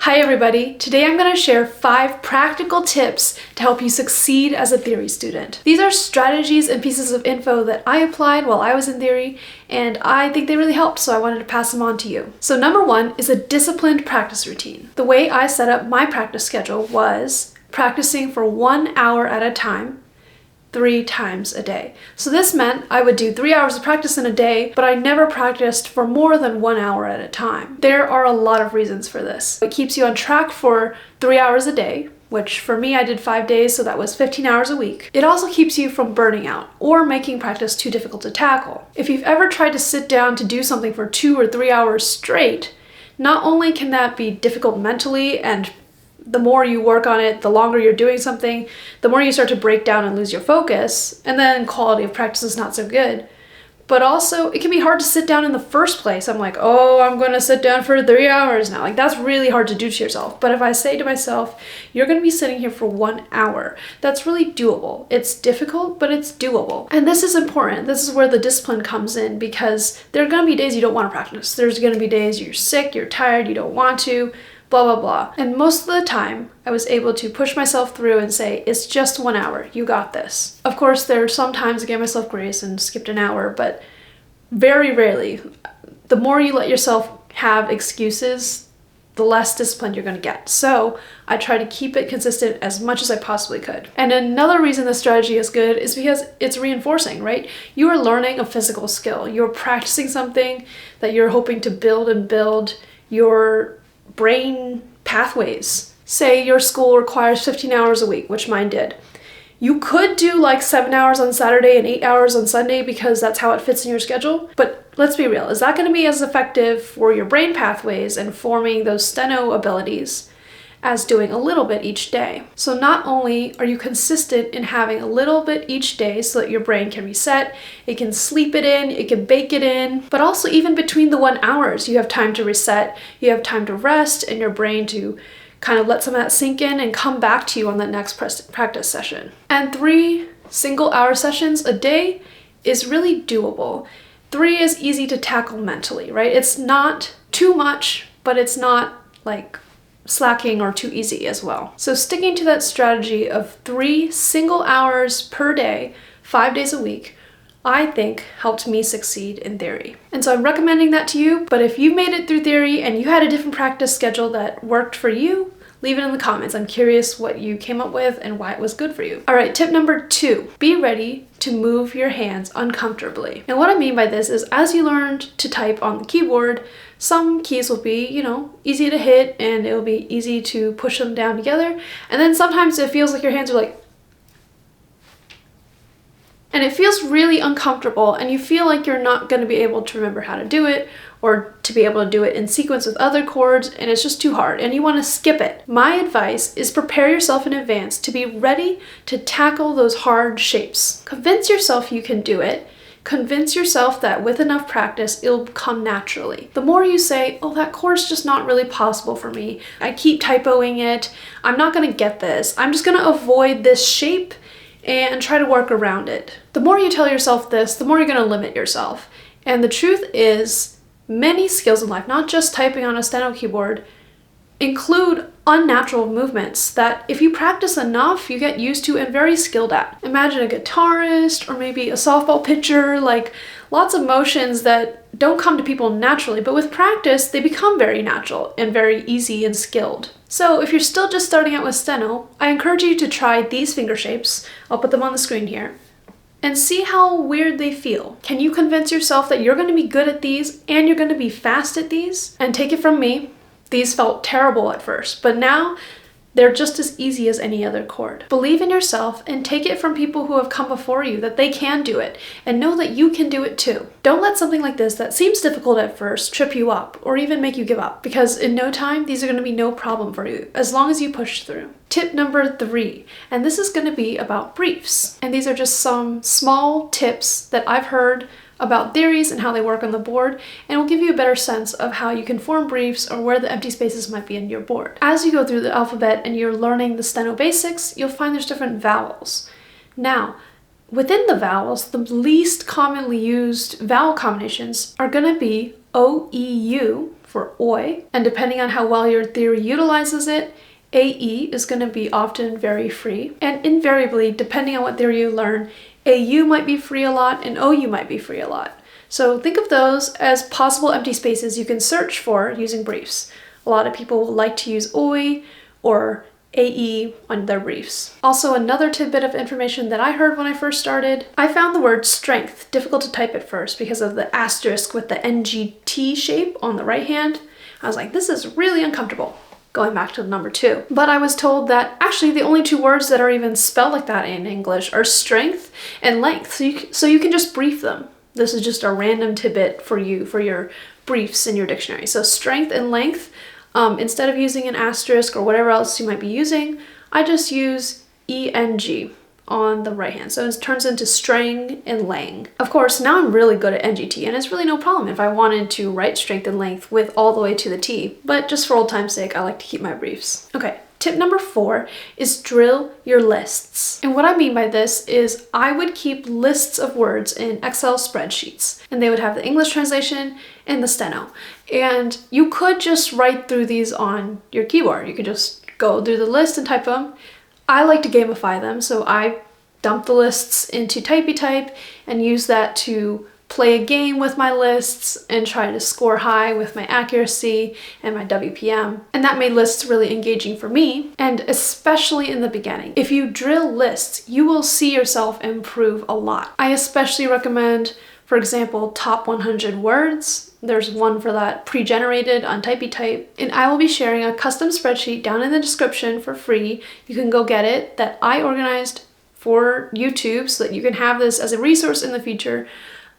Hi everybody, today I'm going to share 5 practical tips to help you succeed as a theory student. These are strategies and pieces of info that I applied while I was in theory, and I think they really helped, so I wanted to pass them on to you. So number 1 is a disciplined practice routine. The way I set up my practice schedule was practicing for 1 hour at a time, 3 times a day. So this meant I would do 3 hours of practice in a day, but I never practiced for more than 1 hour at a time. There are a lot of reasons for this. It keeps you on track for 3 hours a day, which for me I did 5 days, so that was 15 hours a week. It also keeps you from burning out or making practice too difficult to tackle. If you've ever tried to sit down to do something for 2 or 3 hours straight, not only can that be difficult mentally, and the more you work on it, the longer you're doing something, the more you start to break down and lose your focus, and then quality of practice is not so good. But also, it can be hard to sit down in the first place. I'm like, oh, I'm going to sit down for 3 hours now. Like, that's really hard to do to yourself. But if I say to myself, you're going to be sitting here for 1 hour, that's really doable. It's difficult, but it's doable. And this is important. This is where the discipline comes in, because there are going to be days you don't want to practice. There's going to be days you're sick, you're tired, you don't want to, blah, blah, blah. And most of the time, I was able to push myself through and say, it's just 1 hour, you got this. Of course, there are some times I gave myself grace and skipped an hour, but very rarely. The more you let yourself have excuses, the less disciplined you're gonna get. So I try to keep it consistent as much as I possibly could. And another reason this strategy is good is because it's reinforcing, right? You are learning a physical skill. You're practicing something that you're hoping to build and build your brain pathways. Say your school requires 15 hours a week, which mine did. You could do like 7 hours on Saturday and 8 hours on Sunday because that's how it fits in your schedule. But let's be real, is that going to be as effective for your brain pathways and forming those steno abilities as doing a little bit each day? So not only are you consistent in having a little bit each day so that your brain can reset, it can sleep it in, it can bake it in, but also even between the 1 hours, you have time to reset, you have time to rest, and your brain to kind of let some of that sink in and come back to you on that next practice session. And 3 single-hour sessions a day is really doable. 3 is easy to tackle mentally, right? It's not too much, but it's not like slacking or too easy as well. So sticking to that strategy of 3 single hours per day, 5 days a week, I think helped me succeed in theory. And so I'm recommending that to you, but if you made it through theory and you had a different practice schedule that worked for you, leave it in the comments. I'm curious what you came up with and why it was good for you. All right, tip number 2, be ready to move your hands uncomfortably. And what I mean by this is, as you learned to type on the keyboard, some keys will be, easy to hit and it'll be easy to push them down together. And then sometimes it feels like your hands are like, and it feels really uncomfortable, and you feel like you're not going to be able to remember how to do it or to be able to do it in sequence with other chords, and it's just too hard and you want to skip it. My advice is prepare yourself in advance to be ready to tackle those hard shapes. Convince yourself you can do it. Convince yourself that with enough practice, it'll come naturally. The more you say, oh, that chord's just not really possible for me, I keep typoing it, I'm not going to get this, I'm just going to avoid this shape and try to work around it. The more you tell yourself this, the more you're going to limit yourself. And the truth is, many skills in life, not just typing on a steno keyboard, include unnatural movements that if you practice enough, you get used to and very skilled at. Imagine a guitarist or maybe a softball pitcher, like lots of motions that don't come to people naturally, but with practice, they become very natural and very easy and skilled. So if you're still just starting out with steno, I encourage you to try these finger shapes. I'll put them on the screen here. And see how weird they feel. Can you convince yourself that you're going to be good at these and you're going to be fast at these? And take it from me, these felt terrible at first, but now they're just as easy as any other chord. Believe in yourself and take it from people who have come before you that they can do it, and know that you can do it too. Don't let something like this that seems difficult at first trip you up or even make you give up, because in no time, these are going to be no problem for you as long as you push through. Tip number 3, and this is going to be about briefs. And these are just some small tips that I've heard about theories and how they work on the board, and will give you a better sense of how you can form briefs or where the empty spaces might be in your board. As you go through the alphabet and you're learning the steno basics, you'll find there's different vowels. Now, within the vowels, the least commonly used vowel combinations are going to be O, E, U for oi, and depending on how well your theory utilizes it, AE is going to be often very free. And invariably, depending on what theory you learn, AU might be free a lot and OU might be free a lot. So think of those as possible empty spaces you can search for using briefs. A lot of people like to use OI or AE on their briefs. Also, another tidbit of information that I heard when I first started, I found the word strength difficult to type at first because of the asterisk with the NGT shape on the right hand. I was like, this is really uncomfortable. Going back to the number 2. But I was told that actually the only 2 words that are even spelled like that in English are strength and length. So you can just brief them. This is just a random tidbit for you, for your briefs in your dictionary. So strength and length, instead of using an asterisk or whatever else you might be using, I just use ENG on the right hand. So it turns into strang and lang. Of course, now I'm really good at NGT and it's really no problem if I wanted to write strength and length with all the way to the T. But just for old time's sake, I like to keep my briefs. Okay, tip number 4 is drill your lists. And what I mean by this is I would keep lists of words in Excel spreadsheets and they would have the English translation and the steno. And you could just write through these on your keyboard. You could just go through the list and type them. I like to gamify them, so I dump the lists into Typey and use that to play a game with my lists and try to score high with my accuracy and my WPM. And that made lists really engaging for me, and especially in the beginning. If you drill lists, you will see yourself improve a lot. I especially recommend, for example, top 100 words. There's one for that pre-generated on Typey, and I will be sharing a custom spreadsheet down in the description for free. You can go get it, that I organized for YouTube so that you can have this as a resource in the future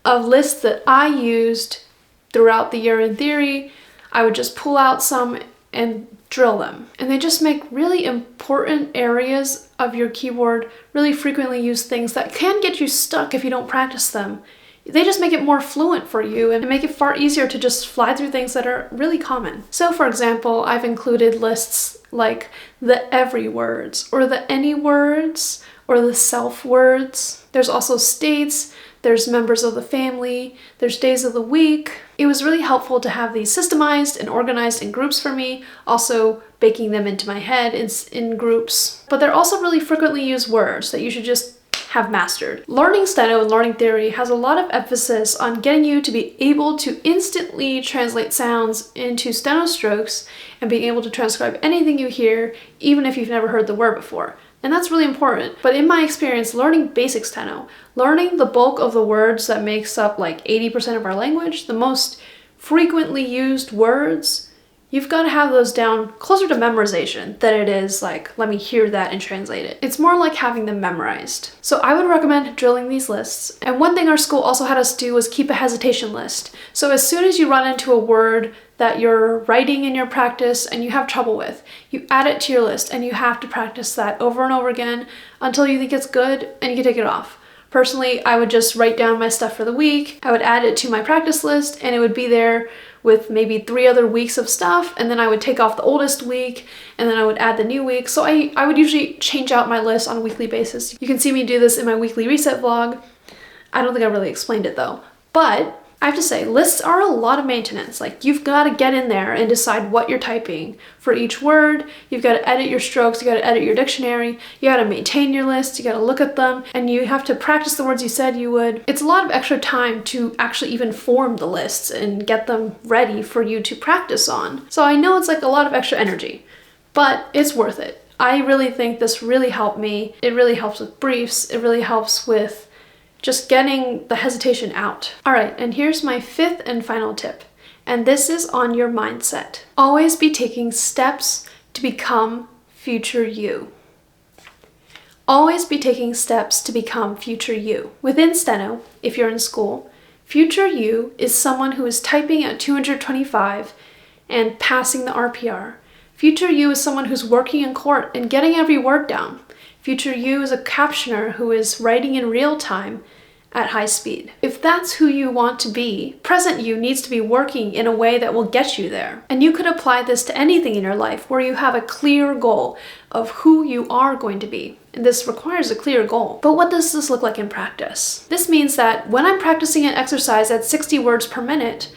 of lists that I used throughout the year in theory. I would just pull out some and drill them. And they just make really important areas of your keyboard really frequently used things that can get you stuck if you don't practice them. They just make it more fluent for you and make it far easier to just fly through things that are really common. So for example, I've included lists like the every words or the any words or the self words. There's also states, there's members of the family, there's days of the week. It was really helpful to have these systemized and organized in groups for me, also baking them into my head in groups. But they're also really frequently used words that you should just have mastered. Learning steno and learning theory has a lot of emphasis on getting you to be able to instantly translate sounds into steno strokes and being able to transcribe anything you hear, even if you've never heard the word before. And that's really important. But in my experience, learning basic steno, learning the bulk of the words that makes up like 80% of our language, the most frequently used words, you've got to have those down closer to memorization than it is like, let me hear that and translate it. It's more like having them memorized. So I would recommend drilling these lists. And one thing our school also had us do was keep a hesitation list. So as soon as you run into a word that you're writing in your practice and you have trouble with, you add it to your list and you have to practice that over and over again until you think it's good and you can take it off. Personally, I would just write down my stuff for the week. I would add it to my practice list and it would be there with maybe 3 other weeks of stuff, and then I would take off the oldest week and then I would add the new week. So I would usually change out my list on a weekly basis. You can see me do this in my weekly reset vlog. I don't think I really explained it though. But I have to say, lists are a lot of maintenance. Like, you've got to get in there and decide what you're typing for each word. You've got to edit your strokes, you got to edit your dictionary, you got to maintain your lists, you got to look at them, and you have to practice the words you said you would. It's a lot of extra time to actually even form the lists and get them ready for you to practice on. So I know it's like a lot of extra energy, but it's worth it. I really think this really helped me. It really helps with briefs. It really helps with just getting the hesitation out. All right, and here's my 5th and final tip. And this is on your mindset. Always be taking steps to become future you. Always be taking steps to become future you. Within steno, if you're in school, future you is someone who is typing at 225 and passing the RPR. Future you is someone who's working in court and getting every word down. Future you is a captioner who is writing in real time at high speed. If that's who you want to be, present you needs to be working in a way that will get you there. And you could apply this to anything in your life where you have a clear goal of who you are going to be. And this requires a clear goal. But what does this look like in practice? This means that when I'm practicing an exercise at 60 words per minute,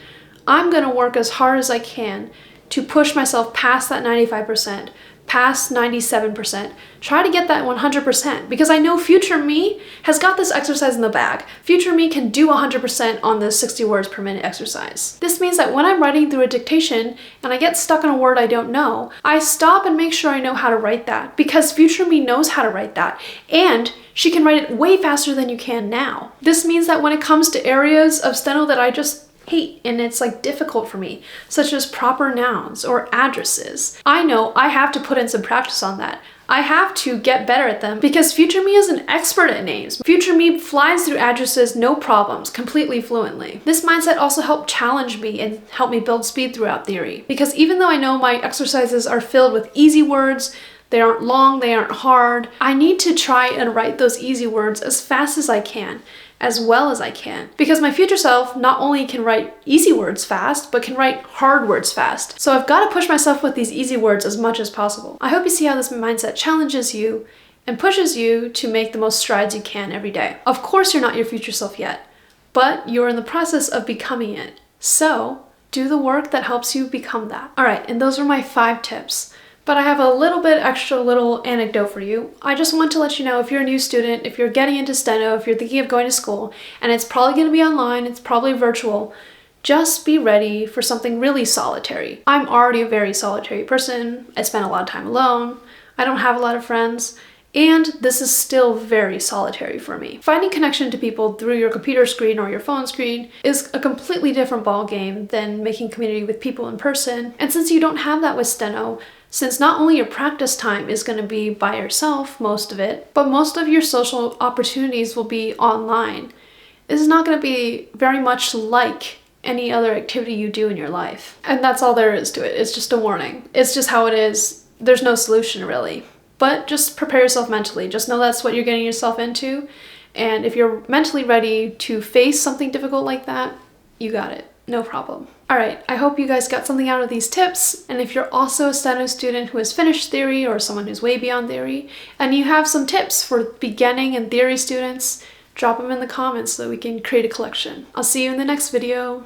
I'm going to work as hard as I can to push myself past that 95%, past 97%, try to get that 100%, because I know future me has got this exercise in the bag. Future me can do 100% on this 60 words per minute exercise. This means that when I'm writing through a dictation and I get stuck on a word I don't know, I stop and make sure I know how to write that, because future me knows how to write that, and she can write it way faster than you can now. This means that when it comes to areas of steno that I just hate and it's like difficult for me, such as proper nouns or addresses, I know I have to put in some practice on that. I have to get better at them, because future me is an expert at names. Future me flies through addresses no problems, completely fluently. This mindset also helped challenge me and help me build speed throughout theory, because even though I know my exercises are filled with easy words, they aren't long, they aren't hard, I need to try and write those easy words as fast as I can, as well as I can, because my future self not only can write easy words fast, but can write hard words fast. So I've got to push myself with these easy words as much as possible. I hope you see how this mindset challenges you and pushes you to make the most strides you can every day. Of course, you're not your future self yet, but you're in the process of becoming it. So do the work that helps you become that. All right, and those are my 5 tips. But I have a little bit extra little anecdote for you. I just want to let you know, if you're a new student, if you're getting into steno, if you're thinking of going to school, and it's probably going to be online, it's probably virtual, just be ready for something really solitary. I'm already a very solitary person. I spend a lot of time alone. I don't have a lot of friends. And this is still very solitary for me. Finding connection to people through your computer screen or your phone screen is a completely different ball game than making community with people in person. And since you don't have that with steno, since not only your practice time is going to be by yourself, most of it, but most of your social opportunities will be online. This is not going to be very much like any other activity you do in your life. And that's all there is to it. It's just a warning. It's just how it is. There's no solution really. But just prepare yourself mentally. Just know that's what you're getting yourself into. And if you're mentally ready to face something difficult like that, you got it. No problem. All right, I hope you guys got something out of these tips. And if you're also a steno student who has finished theory or someone who's way beyond theory, and you have some tips for beginning and theory students, drop them in the comments so that we can create a collection. I'll see you in the next video.